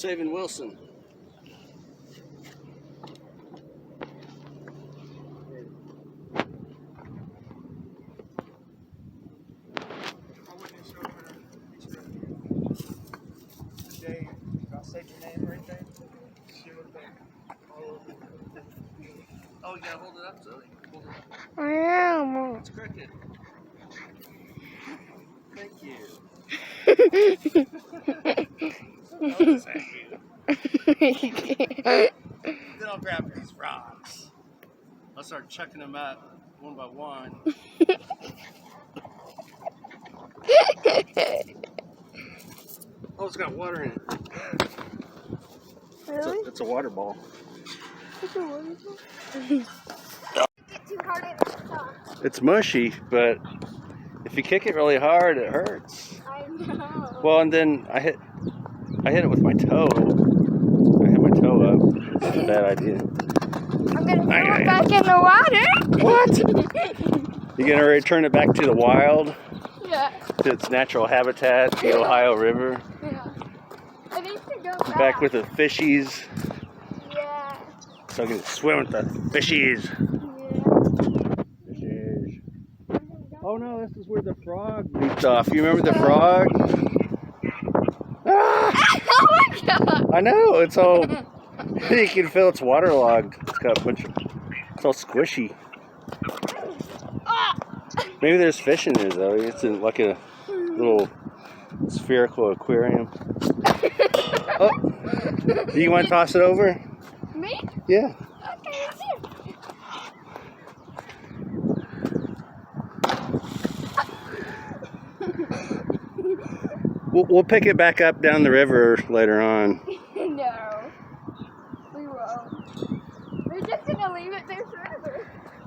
saving Wilson. Oh, you gotta hold it up, Zoey. Hold it up. I am. It's crooked. Thank you. Then I'll grab these rocks. I'll start chucking them out one by one. Oh, it's got water in it. Really? It's a water ball. It's a water ball? It's mushy, but if you kick it really hard, it hurts. I know. Well, and then I hit it with my toe. I hit my toe up. It's a bad idea. I'm gonna throw it back in the water. What? You gonna return it back to the wild? Yeah. To its natural habitat, the Ohio River? Yeah. I need to go Back with the fishies. Yeah. So I can swim with the fishies. Oh no, this is where the frog leaped off. You remember the frog? Ah! Oh my god! I know, it's all, you can feel it's waterlogged. It's got a bunch of, it's all squishy. Maybe there's fish in there though. It's in like a little spherical aquarium. Oh, do you want to toss it over? Me? Yeah. Okay, let's see. We'll pick it back up down the river later on. No, we won't. We're just gonna leave it there forever.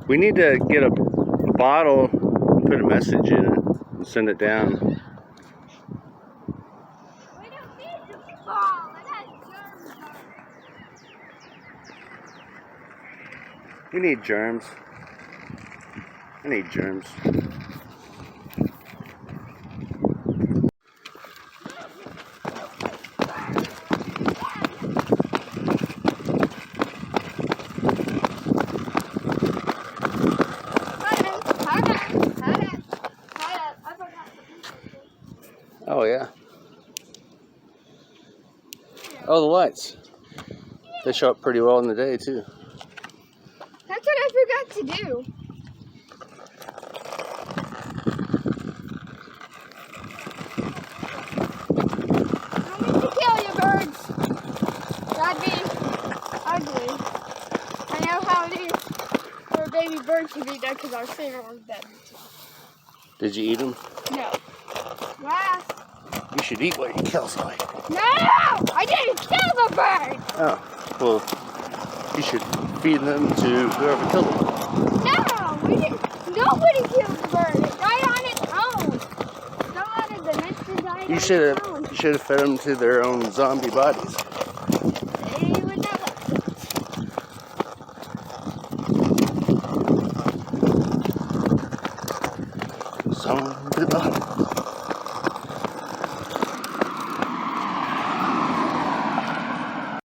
We need to get a bottle and put a message in it and send it down. We don't need the ball. It has germs on it. We need germs. I need germs. Oh yeah. Oh, the lights. They show up pretty well in the day too. That's what I forgot to do. I need to kill you, birds. That'd be ugly. I know how it is for a baby bird to be dead because our singer was dead. Did you eat them? No. Last. You should eat what you kill, Zoey. No! I didn't kill the bird! Oh, well, you should feed them to whoever killed them. No! We didn't. Nobody killed the bird. It died on its own. Some out of the next to die on You its own. should have fed them to their own zombie bodies. They would never. Zombie